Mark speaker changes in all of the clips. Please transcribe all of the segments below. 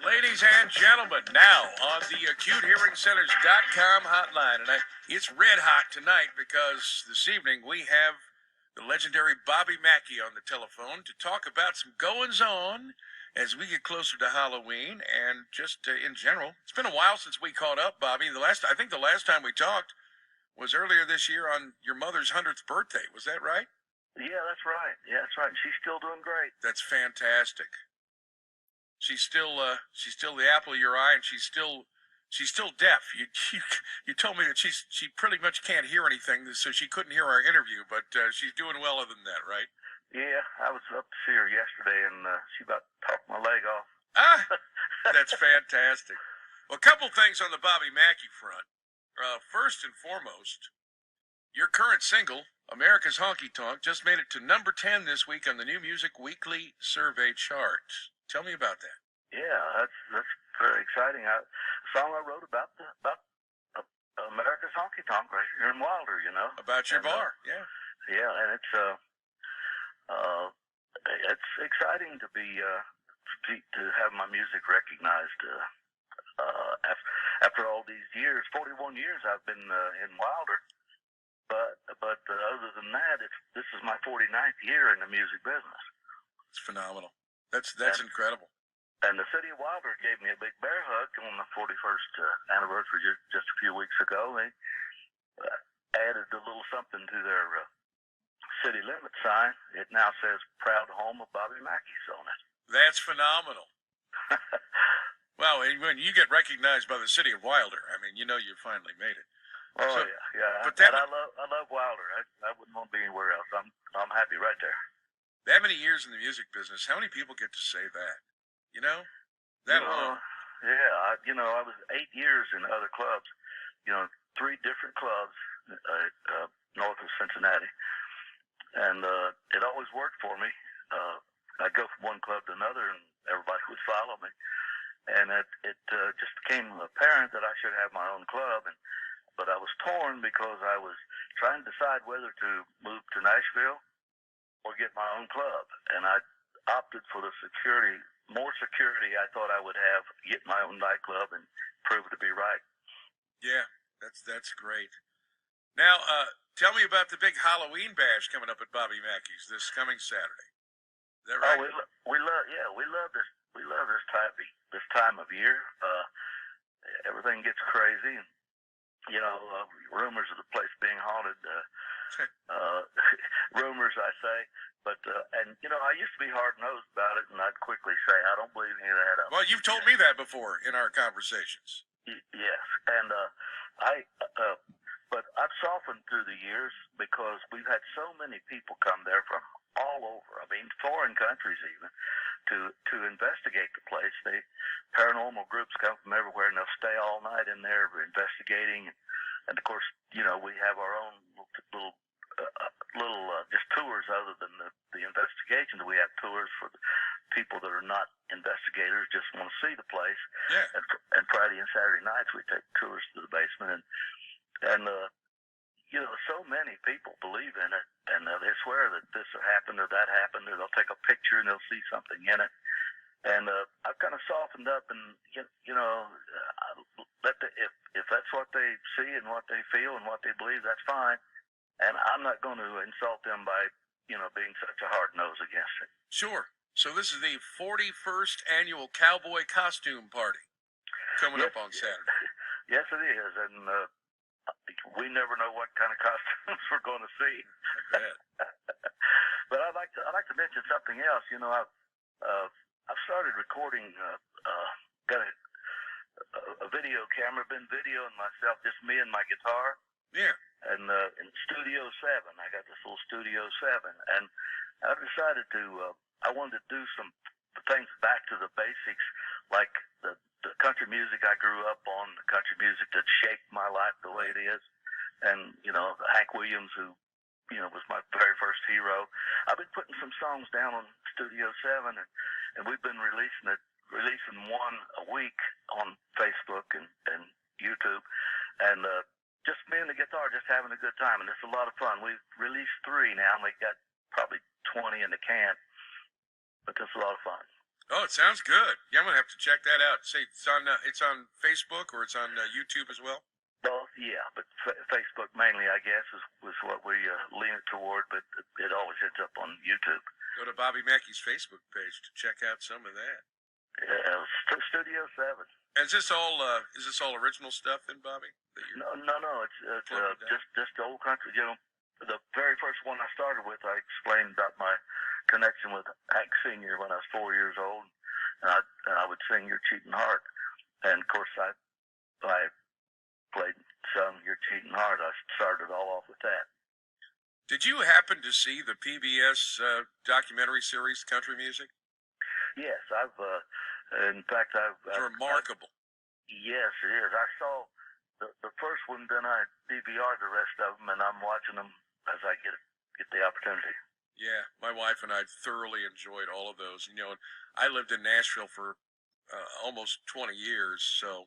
Speaker 1: Ladies and gentlemen, now on the AcuteHearingCenters.com hotline. And it's red hot tonight because this evening we have the legendary Bobby Mackey on the telephone to talk about some goings-on as we get closer to Halloween and just in general. It's been a while since we caught up, Bobby. I think the last time we talked was earlier this year on your mother's 100th birthday. Was that right?
Speaker 2: Yeah, that's right. Yeah, that's right. She's still doing great.
Speaker 1: That's fantastic. She's still the apple of your eye, and she's still deaf. You told me that she pretty much can't hear anything, so she couldn't hear our interview, but she's doing well other than that, right?
Speaker 2: Yeah, I was up to see her yesterday, and she about talked my leg off.
Speaker 1: That's fantastic. Well, a couple things on the Bobby Mackey front. First and foremost, your current single, America's Honky Tonk, just made it to number 10 this week on the New Music Weekly Survey chart. Tell me about that.
Speaker 2: Yeah, that's very exciting. A song I wrote about America's Honky Tonk right here in Wilder, you know.
Speaker 1: About your bar, yeah.
Speaker 2: Yeah, and it's exciting to be to have my music recognized after all these years. 41 years I've been in Wilder, but other than that, this is my 49th year in the music business.
Speaker 1: It's phenomenal. That's incredible.
Speaker 2: And the city of Wilder gave me a big bear hug on the 41st anniversary just a few weeks ago. They added a little something to their city limit sign. It now says "Proud Home of Bobby Mackey's" on it.
Speaker 1: That's phenomenal. Well, when you get recognized by the city of Wilder, I mean, you know you finally made it.
Speaker 2: Oh, yeah. But I love Wilder. I wouldn't want to be anywhere else. I'm happy right there.
Speaker 1: That many years in the music business, how many people get to say that? You know? That alone.
Speaker 2: Yeah, I was 8 years in other clubs, 3 different clubs north of Cincinnati. And it always worked for me. I'd go from one club to another, and everybody would follow me. And it just became apparent that I should have my own club. But I was torn because I was trying to decide whether to move to Nashville or get my own club. And I opted for the more security I thought I would have, get my own nightclub, and prove to be right.
Speaker 1: Yeah, that's great. Now, tell me about the big Halloween bash coming up at Bobby Mackey's this coming Saturday. Is that right?
Speaker 2: Oh, we love this. We love this time of year. Everything gets crazy. Rumors of the place being haunted. Rumors, I say. But, I used to be hard-nosed about it, and I'd quickly say, I don't believe any of that.
Speaker 1: Well, you've told me that before in our conversations.
Speaker 2: Yes, and but I've softened through the years because we've had so many people come there from all over. I mean, foreign countries even, to investigate the place. Paranormal groups come from everywhere, and they'll stay all night in there investigating. And of course, we have our own little just tours other than the investigation. We have tours for the people that are not investigators, just want to see the place.
Speaker 1: Yeah.
Speaker 2: And Friday and Saturday nights we take tours to the basement, and so many people believe in it, and they swear that this happened or that happened, or they'll take a picture and they'll see something in it. And I've kind of softened up, and if that's what they see and what they feel and what they believe, that's fine. And I'm not going to insult them by being such a hard nose against it.
Speaker 1: Sure. So this is the 41st annual cowboy costume party coming up on Saturday.
Speaker 2: Yes, it is, and we never know what kind of costumes we're going to see.
Speaker 1: I bet.
Speaker 2: But I'd like to mention something else. I've started recording. Got a video camera. Been videoing myself, just me and my guitar.
Speaker 1: Yeah.
Speaker 2: And in Studio 7, I got this little Studio 7, and I decided I wanted to do some things back to the basics, like the country music I grew up on, the country music that shaped my life the way it is, and Hank Williams, who was my very first hero. I've been putting some songs down on Studio 7, and we've been releasing one a week on Facebook and YouTube, and just me and the guitar, just having a good time, and it's a lot of fun. We've released 3 now, and we got probably 20 in the can, but it's a lot of fun.
Speaker 1: Oh Oh, it sounds good. Yeah, I'm gonna have to check that out. Say it's on Facebook or it's on YouTube as well.
Speaker 2: Both, yeah, but Facebook mainly, I guess, was what we lean it toward. But it always ends up on YouTube.
Speaker 1: Go to Bobby Mackey's Facebook page to check out some of that.
Speaker 2: Studio 7.
Speaker 1: And is this all original stuff then, Bobby?
Speaker 2: No. It's just old country. You know, the very first one I started with, I explained about my connection with Hank Sr. when I was 4 years old, and I would sing "Your Cheating Heart," and of course I sung "Your Cheating Heart." I started all off with that.
Speaker 1: Did you happen to see the PBS documentary series Country Music?
Speaker 2: Yes, in fact,
Speaker 1: It's remarkable.
Speaker 2: Yes, it is. I saw the first one, then I DVR'd the rest of them, and I'm watching them as I get the opportunity.
Speaker 1: Yeah, my wife and I thoroughly enjoyed all of those. You know, I lived in Nashville for almost 20 years, so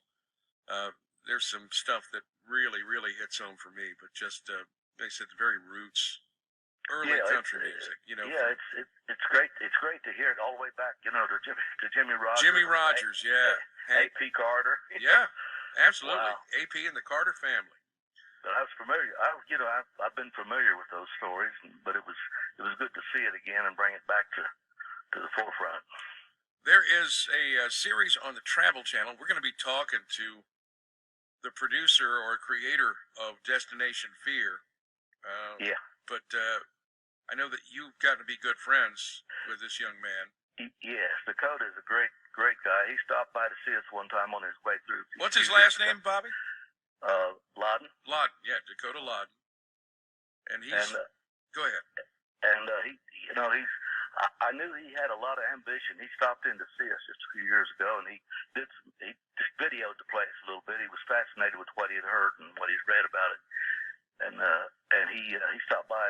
Speaker 1: there's some stuff that really, really hits home for me. But just, they said, the very roots, early country music. You know.
Speaker 2: Yeah, it's great. It's great to hear it all the way back. You know, to Jimmy Rogers.
Speaker 1: Jimmy Rogers, yeah.
Speaker 2: A.P. Carter.
Speaker 1: Yeah, absolutely.
Speaker 2: Wow.
Speaker 1: A.P. and the Carter family.
Speaker 2: But I was familiar. I've been familiar with those stories, but it was good to see it again and bring it back to the forefront.
Speaker 1: There is a series on the Travel Channel. We're going to be talking to the producer or creator of Destination Fear.
Speaker 2: Yeah.
Speaker 1: But I know that you've gotten to be good friends with this young man.
Speaker 2: Yes, Dakota is a great guy. He stopped by to see us one time on his way through.
Speaker 1: What's his last name, Bobby?
Speaker 2: Loudon.
Speaker 1: Loudon, yeah, Dakota Loudon. And he's. Go ahead.
Speaker 2: And I knew he had a lot of ambition. He stopped in to see us just a few years ago, and he just videoed the place a little bit. He was fascinated with what he had heard and what he'd read about it, and he stopped by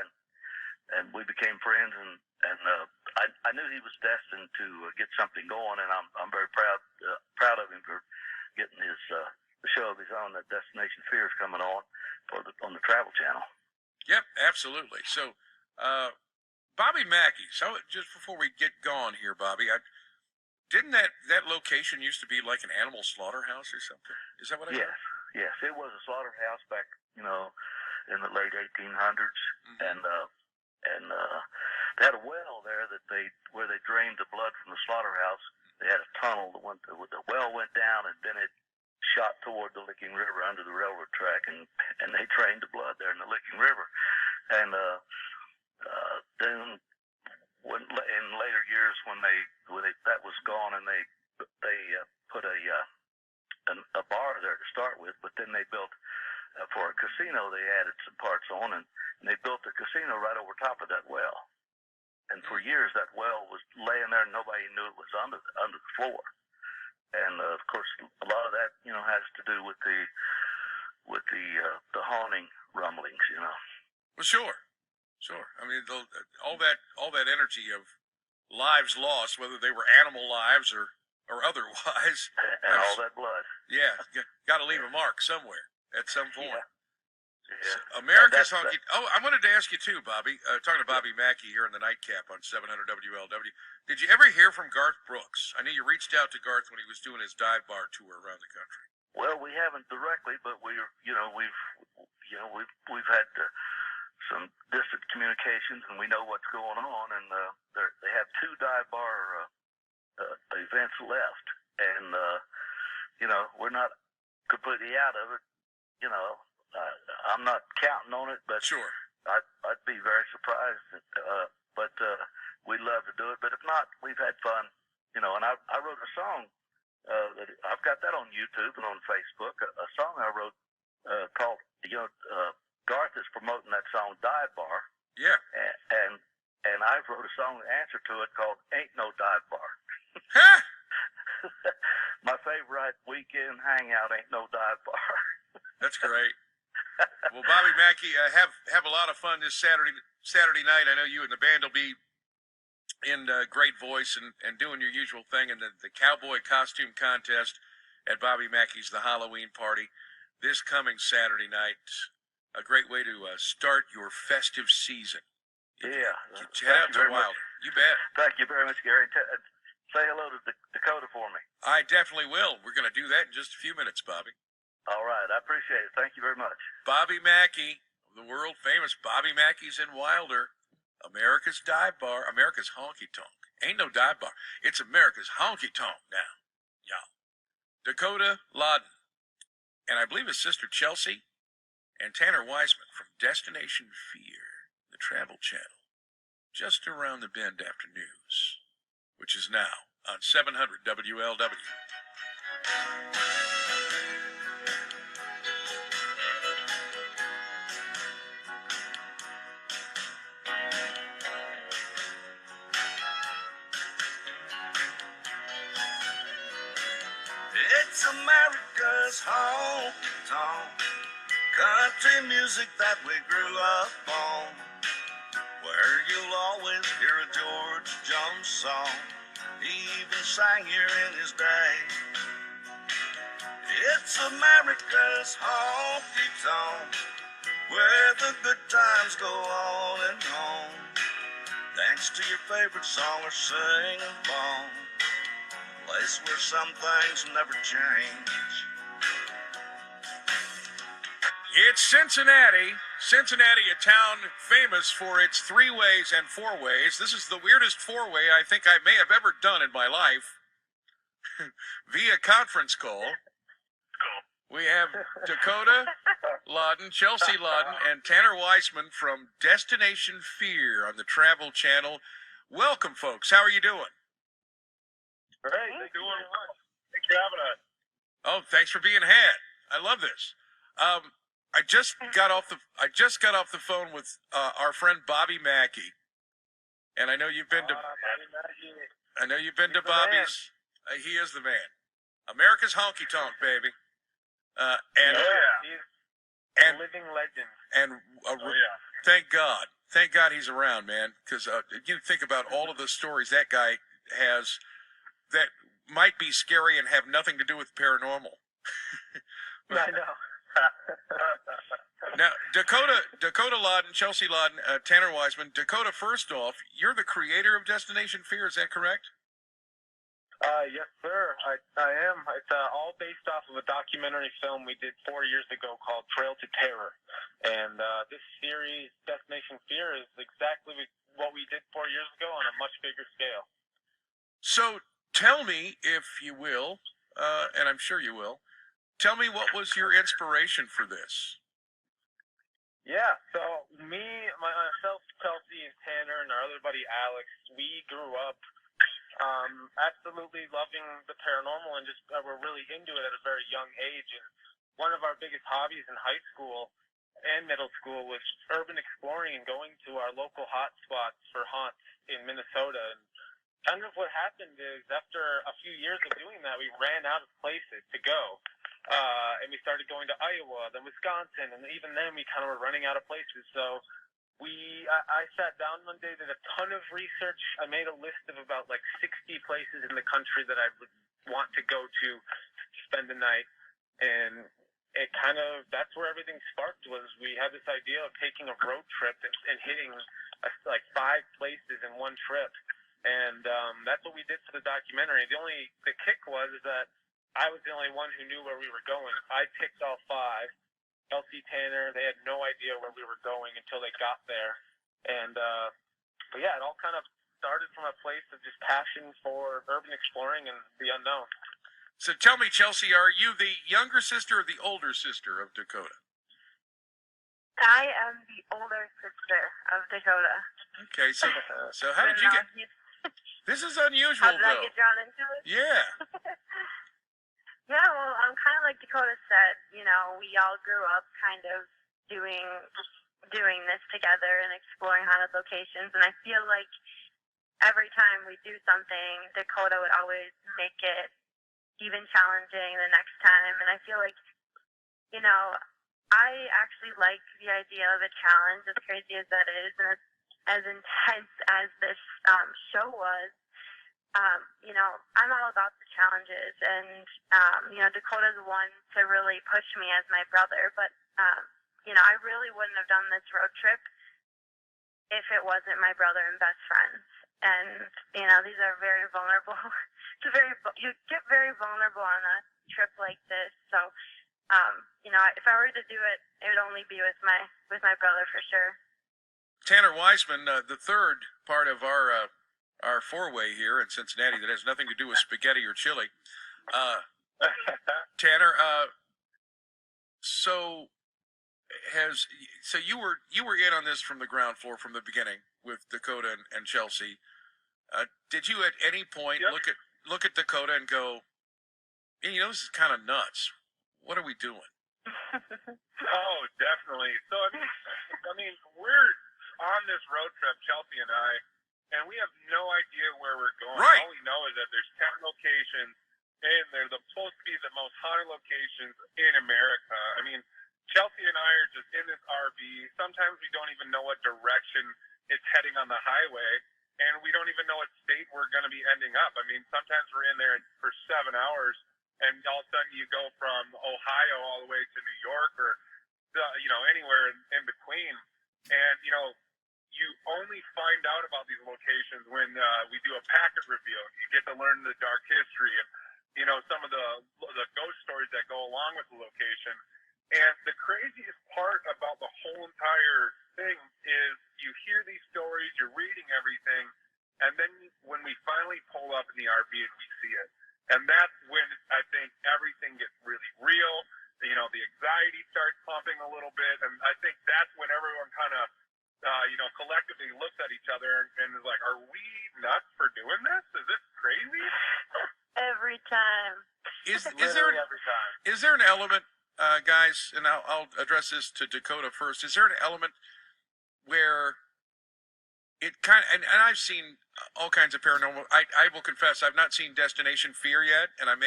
Speaker 2: and we became friends, and I knew he was destined to get something going, and I'm very proud of him for getting his the show of his own that Destination Fear is coming on the Travel Channel.
Speaker 1: Yep, absolutely. So, Bobby Mackey. So, just before we get going here, Bobby, didn't that location used to be like an animal slaughterhouse or something? Is that what I heard?
Speaker 2: Yes, it was a slaughterhouse back, in the late 1800s, mm-hmm. and they had a well there where they drained the blood from the slaughterhouse. They had a tunnel the well went down, and then it shot toward the Licking River under the railroad track, and they drained the blood there in the Licking River. And then in later years when that was gone, and they put a bar there to start with, but then they built for a casino. They added some parts on, and they built a casino right over top of that well. And for years that well was laying there, and nobody knew it was under the floor. And of course, a lot of that has to do with the haunting rumblings.
Speaker 1: Well, sure. I mean, all that energy of lives lost, whether they were animal lives or otherwise,
Speaker 2: and all that blood.
Speaker 1: Yeah, got to leave a mark somewhere at some point.
Speaker 2: Yeah.
Speaker 1: So America's honky. Oh, I wanted to ask you too, Bobby. Talking to Bobby Mackey here in the Nightcap on 700 WLW. Did you ever hear from Garth Brooks? I know you reached out to Garth when he was doing his dive bar tour around the country.
Speaker 2: Well, we haven't directly, but we've had some distant communications, and we know what's going on. And they have 2 dive bar events left, and we're not completely out of it. I'm not counting on it, but
Speaker 1: sure,
Speaker 2: I'd be very surprised. But we'd love to do it. But if not, we've had fun. And I wrote a song that I've got that on YouTube and on Facebook. A song I wrote called Garth is promoting that song Dive Bar.
Speaker 1: Yeah.
Speaker 2: And I wrote a song answer to it called Ain't No Dive Bar.
Speaker 1: Huh?
Speaker 2: My favorite weekend hangout ain't no dive bar.
Speaker 1: That's great. Well, Bobby Mackey, have a lot of fun this Saturday night. I know you and the band will be in great voice and doing your usual thing in the cowboy costume contest at Bobby Mackey's The Halloween Party this coming Saturday night. A great way to start your festive season.
Speaker 2: Yeah.
Speaker 1: Head out to Wilder. You bet.
Speaker 2: Thank you very much, Gary. say hello to Dakota for me.
Speaker 1: I definitely will. We're going to do that in just a few minutes, Bobby.
Speaker 2: All right, I appreciate it. Thank you very much.
Speaker 1: Bobby Mackey, the world famous Bobby Mackey's in Wilder, America's dive bar, America's honky tonk. Ain't no dive bar. It's America's honky tonk now, y'all. Dakota Loudon, and I believe his sister Chelsea, and Tanner Wiseman from Destination Fear, the Travel Channel, just around the bend after news, which is now on 700 WLW.
Speaker 2: It's America's honky-tonk, country music that we grew up on, where you'll always hear a George Jones song. He even sang here in his day. It's America's honky-tonk, where the good times go on and on. Dance to your favorite song or sing along. Place where some things never change.
Speaker 1: It's Cincinnati. Cincinnati, a town famous for its three-ways and four-ways. This is the weirdest four-way I think I may have ever done in my life. Via conference call. We have Dakota Loudon, Chelsea Loudon, and Tanner Wiseman from Destination Fear on the Travel Channel. Welcome, folks. How are you doing?
Speaker 2: Great. Thanks for having us.
Speaker 1: Oh, thanks for being had. I love this. I just got off the phone with our friend Bobby Mackey, and I know you've been to. I know you've been to Bobby's. He is the man. America's honky tonk, baby. And
Speaker 3: he's a living legend.
Speaker 1: And thank God he's around, man. Because you think about all of the stories that guy has that might be scary and have nothing to do with paranormal.
Speaker 3: I know.
Speaker 1: Now, Dakota Loudon, Chelsea Loudon, Tanner Wiseman. Dakota, first off, you're the creator of Destination Fear, is that correct?
Speaker 3: Yes, sir. I am. It's all based off of a documentary film we did 4 years ago called Trail to Terror. And this series, Destination Fear, is exactly what we did 4 years ago on a much bigger scale.
Speaker 1: So tell me, if you will, and I'm sure you will, tell me what was your inspiration for this?
Speaker 3: Yeah, so myself, Chelsea, and Tanner, and our other buddy Alex, we grew up absolutely loving the paranormal and just were really into it at a very young age. And one of our biggest hobbies in high school and middle school was urban exploring and going to our local hot spots for haunts in Minnesota. And kind of what happened is after a few years of doing that, we ran out of places to go. And we started going to Iowa, then Wisconsin, and even then we kind of were running out of places. So I sat down one day, did a ton of research. I made a list of about like 60 places in the country that I would want to go to spend the night. And it kind of, that's where everything sparked, was we had this idea of taking a road trip and hitting like 5 places in one trip. And that's what we did for the documentary. The kick was that I was the only one who knew where we were going. I picked all 5. Chelsea, Tanner, they had no idea where we were going until they got there. And, but yeah, it all kind of started from a place of just passion for urban exploring and the unknown.
Speaker 1: So tell me, Chelsea, are you the younger sister or the older sister of Dakota?
Speaker 4: I am the older sister of Dakota.
Speaker 1: Okay, so how did you get... This is unusual,
Speaker 4: How did I get drawn into it?
Speaker 1: Yeah.
Speaker 4: Yeah, well, kind of like Dakota said, you know, we all grew up kind of doing this together and exploring haunted locations, and I feel like every time we do something, Dakota would always make it even challenging the next time, and I feel like, you know, I actually like the idea of a challenge, as crazy as that is, and as intense as this show was. You know, I'm all about the challenges, and, you know, Dakota's one to really push me as my brother, but, you know, I really wouldn't have done this road trip if it wasn't my brother and best friends. and these are very vulnerable. You get very vulnerable on a trip like this. So, if I were to do it, it would only be with my brother for sure.
Speaker 1: Tanner Weisman, the third part of our four-way here in Cincinnati that has nothing to do with spaghetti or chili. Tanner, so you were in on this from the ground floor from the beginning with Dakota and Chelsea. Did you at any point look at Dakota and go, this is kind of nuts. What are we doing?
Speaker 3: Oh, definitely. So I mean, we're on this road trip, Chelsea and I, and we have no idea where we're going.
Speaker 1: Right.
Speaker 3: All we know is that there's 10 locations, and they're supposed to be the most haunted locations in America. I mean, Chelsea and I are just in this RV. Sometimes we don't even know what direction it's heading on the highway, and we don't even know what state we're going to be ending up. I mean, sometimes we're in there for 7 hours, and all of a sudden you go from Ohio all the way to New York or, anywhere in between. And, you only find out about these locations when we do a packet reveal. You get to learn the dark history and, some of the ghost stories that go along with the location. And the craziest part about the whole entire thing is you hear these stories, you're reading everything, and then when we finally pull up in the RV and we see it, and that's when I think everything gets really real. The anxiety starts pumping a little bit, and I think that's when everyone kind of, collectively looks at each other and is like, are we nuts for doing this? Is this crazy?
Speaker 4: Every time.
Speaker 1: Is
Speaker 3: Every time.
Speaker 1: Is there an element, guys, and I'll address this to Dakota first, is there an element where it kind of, and I've seen all kinds of paranormal, I will confess, I've not seen Destination Fear yet, and I'm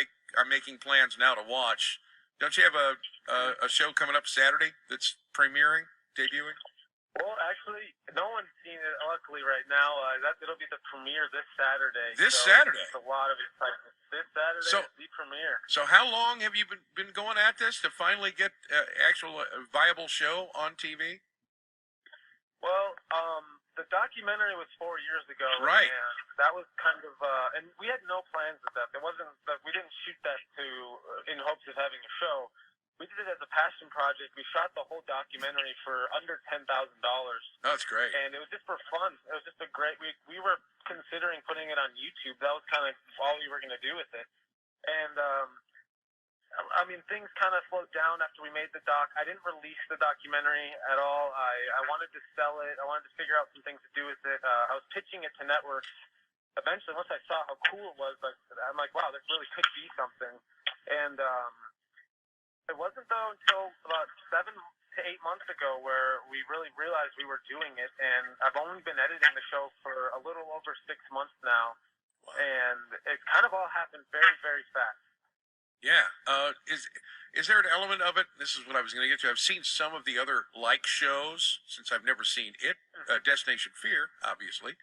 Speaker 1: making plans now to watch. Don't you have a show coming up Saturday that's debuting?
Speaker 3: Well, actually, no one's seen it, luckily, right now. It'll be the premiere this Saturday.
Speaker 1: Saturday?
Speaker 3: It's a lot of excitement. This Saturday is the premiere.
Speaker 1: So how long have you been going at this to finally get actual viable show on TV?
Speaker 3: Well, the documentary was 4 years ago.
Speaker 1: Right.
Speaker 3: And that was kind of, and we had no plans with that. We didn't shoot that in hopes of having a show. We did it as a passion project. We shot the whole documentary for under $10,000.
Speaker 1: That's great.
Speaker 3: And it was just for fun. It was just a great. We were considering putting it on YouTube. That was kind of all we were going to do with it. And things kind of slowed down after we made the doc. I didn't release the documentary at all. I wanted to sell it. I wanted to figure out some things to do with it. I was pitching it to networks. Eventually, once I saw how cool it was, I'm like, wow, this really could be something. And it wasn't, though, until about 7 to 8 months ago where we really realized we were doing it. And I've only been editing the show for a little over 6 months now. Wow. And it kind of all happened very, very fast.
Speaker 1: Yeah. Is there an element of it? This is what I was going to get to. I've seen some of the other like shows since I've never seen it. Destination Fear, obviously.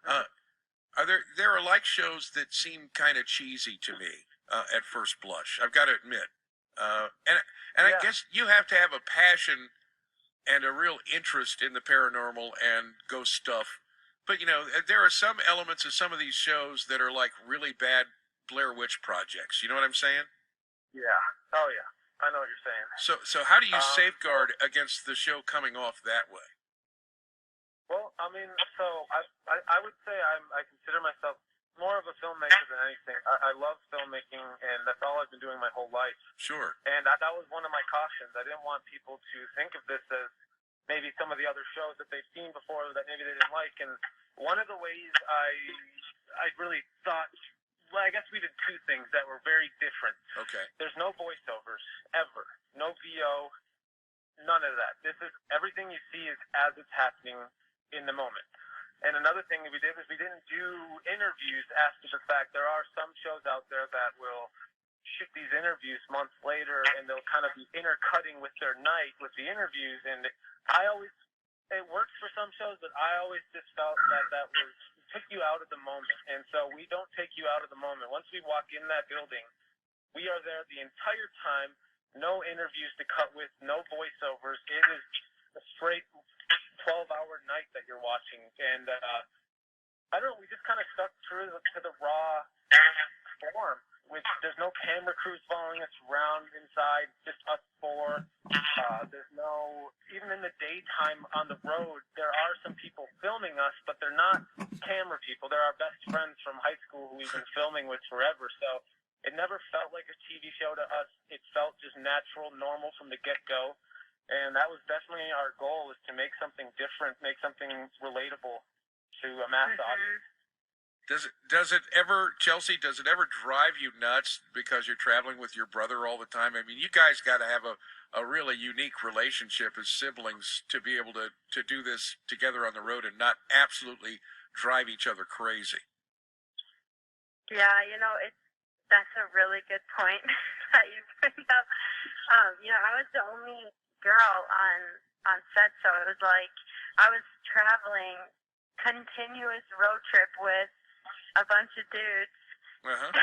Speaker 1: There are like shows that seem kind of cheesy to me at first blush. I've got to admit. I guess you have to have a passion and a real interest in the paranormal and ghost stuff. But, there are some elements of some of these shows that are like really bad Blair Witch projects. You know what I'm saying?
Speaker 3: Yeah. Oh, yeah. I know what you're saying.
Speaker 1: So how do you safeguard against the show coming off that way?
Speaker 3: Well, I would say I consider myself more of a filmmaker than anything. I love filmmaking, and that's all I've been doing my whole life.
Speaker 1: Sure.
Speaker 3: And that was one of my cautions. I didn't want people to think of this as maybe some of the other shows that they've seen before that maybe they didn't like. And one of the ways I really thought, well, I guess we did two things that were very different.
Speaker 1: Okay.
Speaker 3: There's no voiceovers, ever. No VO, none of that. This is, everything you see is as it's happening in the moment. And another thing that we did is we didn't do interviews after the fact. There are some shows out there that will shoot these interviews months later, and they'll kind of be intercutting with their night with the interviews. And it works for some shows, but I always just felt that took you out of the moment. And so we don't take you out of the moment. Once we walk in that building, we are there the entire time. No interviews to cut with, no voiceovers. It is a straight 12-hour night that you're watching. And I don't know, we just kind of stuck true to the raw form, which there's no camera crews following us around inside, just us four. There's no, even in the daytime on the road, there are some people filming us, but they're not camera people. They're our best friends from high school who we've been filming with forever. So it never felt like a TV show to us. It felt just natural, normal from the get-go. And that was definitely our goal, is to make something different, make something relatable to a mass audience.
Speaker 1: Does it ever, Chelsea, does it ever drive you nuts because you're traveling with your brother all the time? I mean, you guys got to have a really unique relationship as siblings to be able to do this together on the road and not absolutely drive each other crazy.
Speaker 4: Yeah, that's a really good point that you bring up. I was the only girl on set, so it was like I was traveling continuous road trip with a bunch of dudes.
Speaker 1: Uh-huh.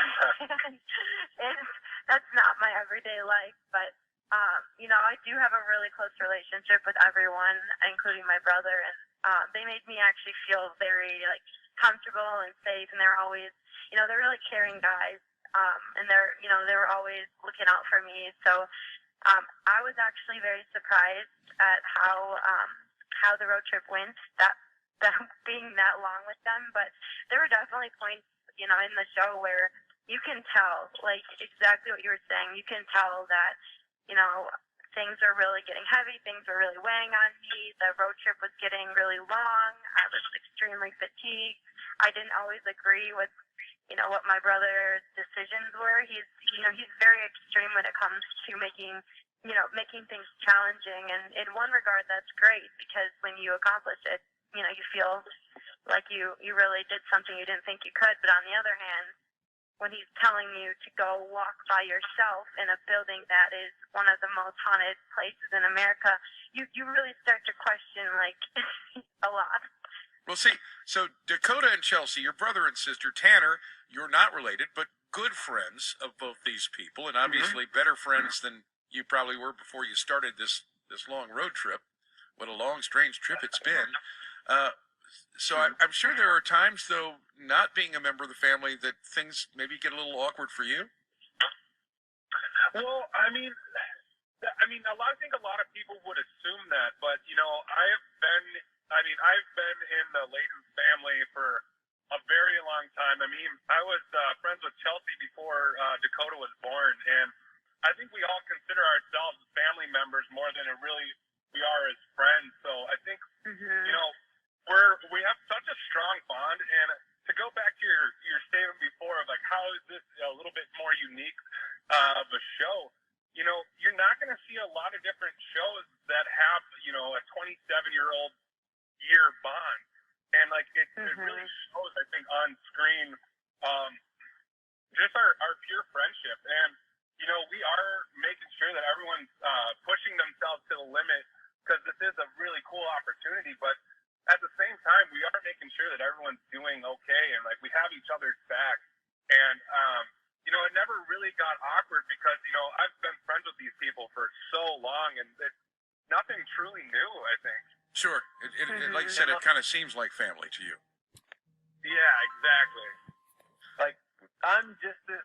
Speaker 4: And that's not my everyday life, but I do have a really close relationship with everyone, including my brother, and they made me actually feel very comfortable and safe, and they're always, they're really caring guys, and they were always looking out for me. So I was actually very surprised at how the road trip went, that being that long with them. But there were definitely points, in the show where you can tell, like exactly what you were saying. You can tell that, things are really getting heavy. Things were really weighing on me. The road trip was getting really long. I was extremely fatigued. I didn't always agree with, what my brother's decisions were. He's very extreme when it comes to making things challenging. And in one regard, that's great, because when you accomplish it, you feel like you really did something you didn't think you could. But on the other hand, when he's telling you to go walk by yourself in a building that is one of the most haunted places in America, you really start to question, a lot.
Speaker 1: Well, see, so Dakota and Chelsea, your brother and sister, Tanner, you're not related, but good friends of both these people, and obviously better friends than you probably were before you started this long road trip. What a long, strange trip it's been. So I'm sure there are times, though, not being a member of the family, that things maybe get a little awkward for you.
Speaker 3: Well, I think a lot of people would assume that, but I've been in the Layden family for a very long time. I was friends with Chelsea before Dakota was born, and I think we all consider ourselves family members more than we are as friends. So I think we have such a strong bond. And to go back to your statement before of how is this a little bit more unique of a show, you're not going to see a lot of different shows that have a 27-year-old year bond, and it really shows, I think, on screen just our pure friendship. And we are making sure that everyone's pushing themselves to the limit, because this is a really cool opportunity. But at the same time, we are making sure that everyone's doing okay, and we have each other's back. And it never really got awkward, because I've been friends with these people for so long, and it's nothing truly new, I think.
Speaker 1: Sure. It like you said, it kind of seems like family to you.
Speaker 3: Yeah, exactly. I'm just this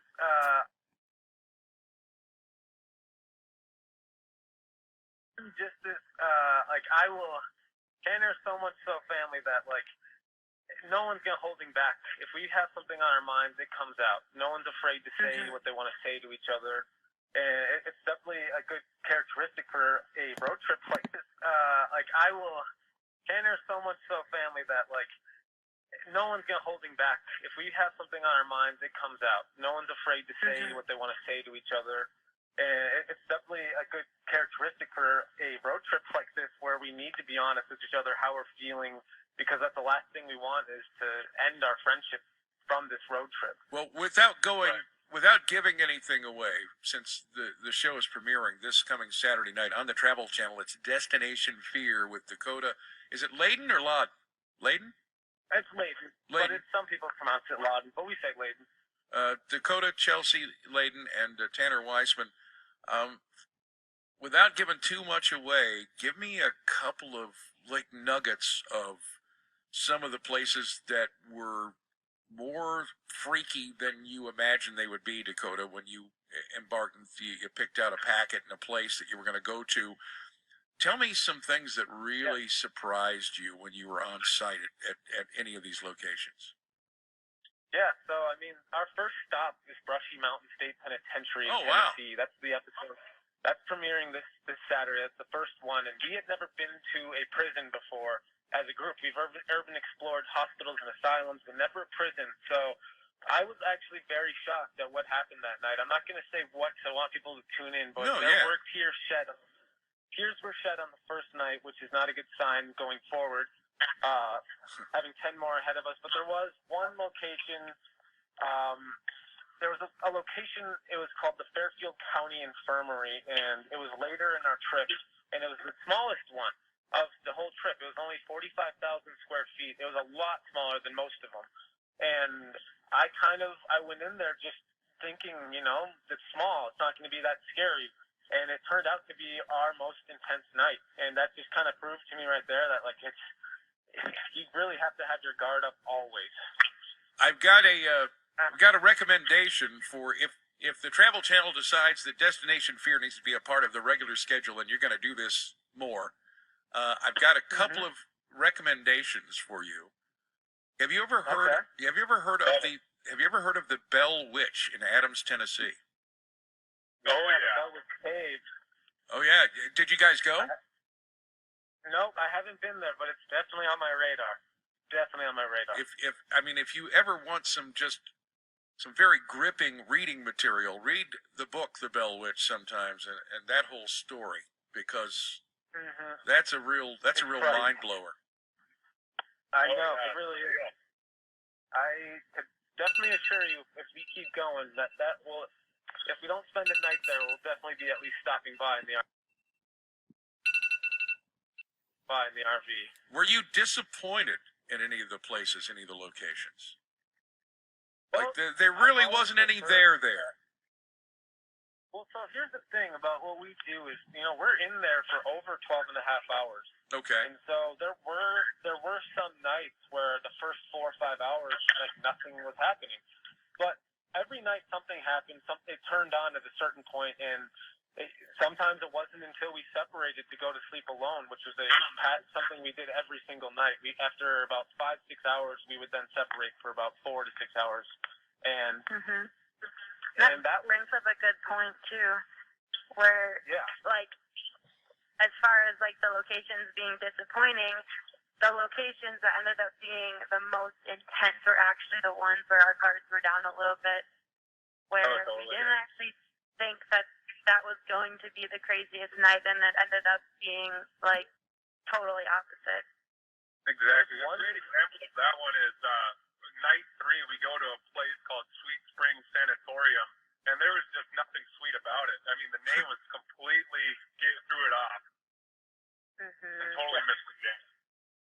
Speaker 3: I will, Tanner's so much so family that no one's gonna hold him back. If we have something on our minds, it comes out. No one's afraid to say what they want to say to each other, and it's definitely a good characteristic for a road trip like this. Tanner's so much so family that no one's gonna hold him back. If we have something on our minds, it comes out. No one's afraid to say what they want to say to each other, and it's definitely a good characteristic for a road trip like this, where we need to be honest with each other, how we're feeling, because that's the last thing we want, is to end our friendship from this road trip.
Speaker 1: Well, without giving anything away, since the show is premiering this coming Saturday night on the Travel Channel, it's Destination Fear with Dakota. Is it Layden or Laden? Layden?
Speaker 3: It's Layden. But some people pronounce it Laden, but we say Layden.
Speaker 1: Dakota, Chelsea, Layden, and Tanner Weissman. Without giving too much away, give me a couple of nuggets of some of the places that were more freaky than you imagined they would be, Dakota, when you embarked and you picked out a packet and a place that you were going to go to. Tell me some things that really surprised you when you were on site at any of these locations.
Speaker 3: Yeah, so I mean, our first stop is Brushy Mountain State Penitentiary in
Speaker 1: Oh, wow.
Speaker 3: Tennessee. That's the episode. That's premiering this Saturday. That's the first one, and we had never been to a prison before as a group. We've urban explored hospitals and asylums, but never a prison. So I was actually very shocked at what happened that night. I'm not going to say what, so I want people to tune in, but there were tears shed. Tears were shed on the first night, which is not a good sign going forward. Having 10 more ahead of us, but there was one location. There was a location. It was called the Fairfield County Infirmary, and it was later in our trip, and it was the smallest one of the whole trip. It was only 45,000 square feet. It was a lot smaller than most of them, and I went in there just thinking, it's small. It's not going to be that scary. And it turned out to be our most intense night, and that just kind of proved to me right there that you really have to have your guard up always.
Speaker 1: I've got a recommendation for if the Travel Channel decides that Destination Fear needs to be a part of the regular schedule, and you're going to do this more. I've got a couple of recommendations for you. Have you ever heard?
Speaker 3: Okay.
Speaker 1: Have you ever heard of the Bell Witch in Adams, Tennessee?
Speaker 3: Oh yeah. That was caved.
Speaker 1: Oh yeah. Did you guys go?
Speaker 3: Nope, I haven't been there, but it's definitely on my radar. Definitely on my radar.
Speaker 1: If you ever want some very gripping reading material, read the book The Bell Witch sometimes, and that whole story, because that's a real mind blower.
Speaker 3: I know, it really is. I could definitely assure you, if we keep going, that will. If we don't spend a night there, we'll definitely be at least stopping by in the RV.
Speaker 1: Were you disappointed in any of the places, any of the locations?
Speaker 3: Well,
Speaker 1: there really wasn't any there.
Speaker 3: Well, so here's the thing about what we do is, we're in there for over 12 and a half hours.
Speaker 1: Okay.
Speaker 3: And so there were some nights where the first 4 or 5 hours, nothing was happening. But every night something happened, it turned on at a certain point, and sometimes it wasn't until we separated to go to sleep alone, which was something we did every single night. After about 5-6 hours, we would then separate for about 4 to 6 hours. And
Speaker 4: that brings up a good point too, where as far as the locations being disappointing, the locations that ended up being the most intense were actually the ones where our guards were down a little bit, where we didn't actually think that was going to be the craziest night, and it ended up being totally opposite.
Speaker 5: Exactly. A great example of that one is night 3. We go to a place called Sweet Spring Sanatorium, and there was just nothing sweet about it. I mean, the name was completely threw it off. And totally missed the game.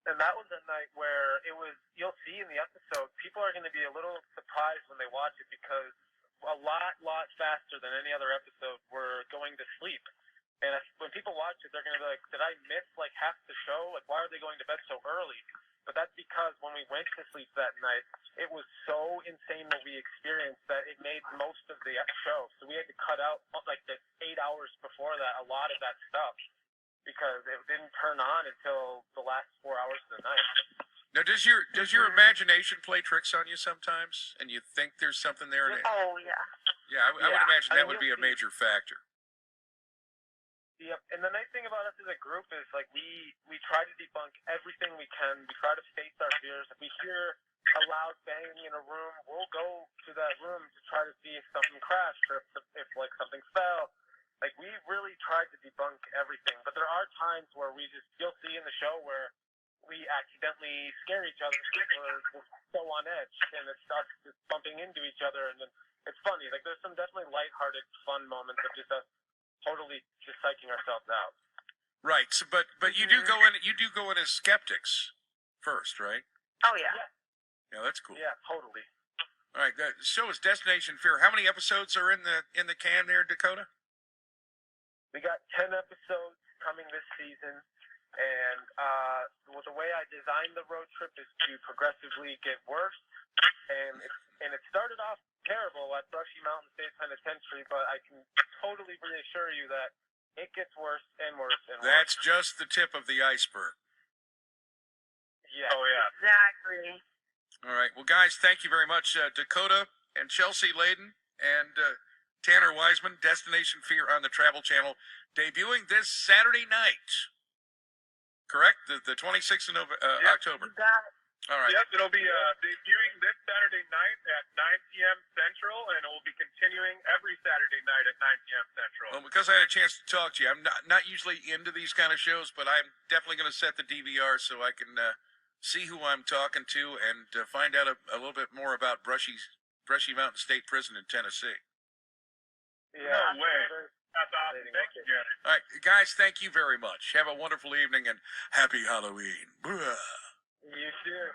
Speaker 3: And that was a night where you'll see in the episode, people are going to be a little surprised when they watch it, because a lot faster than any other episode, we're going to sleep. And when people watch it, they're going to be like, did I miss half the show? Why are they going to bed so early? But that's because when we went to sleep that night, it was so insane what we experienced that it made most of the show. So we had to cut out the 8 hours before that, a lot of that stuff, because it didn't turn on until the last 4 hours of the night.
Speaker 1: Now, does your imagination play tricks on you sometimes, and you think there's something there?
Speaker 4: Oh yeah.
Speaker 1: Yeah, I would imagine that would be a major factor.
Speaker 3: Yep, and the nice thing about us as a group is we try to debunk everything we can. We try to face our fears. If we hear a loud banging in a room, we'll go to that room to try to see if something crashed or if something fell. We really tried to debunk everything, but there are times where you'll see in the show where we accidentally scare each other because we're so on edge, and it's us just bumping into each other, and then it's funny. There's some definitely lighthearted, fun moments of just us totally just psyching ourselves out.
Speaker 1: Right. So, but you do go in. You do go in as skeptics first, right?
Speaker 4: Oh yeah.
Speaker 1: Yeah, that's cool.
Speaker 3: Yeah, totally.
Speaker 1: All right. The show is Destination Fear. How many episodes are in the can there, Dakota?
Speaker 3: We got 10 episodes coming this season, And the way I designed the road trip is to progressively get worse. And it started off terrible at Brushy Mountain State Penitentiary, but I can totally reassure you that it gets worse and worse and worse.
Speaker 1: That's just the tip of the iceberg.
Speaker 3: Yeah.
Speaker 5: Oh, yeah.
Speaker 4: Exactly.
Speaker 1: All right. Well, guys, thank you very much. Dakota and Chelsea Layden and Tanner Wiseman, Destination Fear on the Travel Channel, debuting this Saturday night. Correct? The 26th of October.
Speaker 4: You got it.
Speaker 1: All right.
Speaker 5: Yep, it'll be debuting this Saturday night at 9 p.m. Central, and it will be continuing every Saturday night at 9 p.m. Central.
Speaker 1: Well, because I had a chance to talk to you, I'm not usually into these kind of shows, but I'm definitely going to set the DVR so I can see who I'm talking to and find out a little bit more about Brushy Mountain State Prison in Tennessee.
Speaker 3: Yeah.
Speaker 5: No way. That's awesome. Thank you, Jerry.
Speaker 1: All right, guys, thank you very much. Have a wonderful evening and happy Halloween. Bruh.
Speaker 3: You too.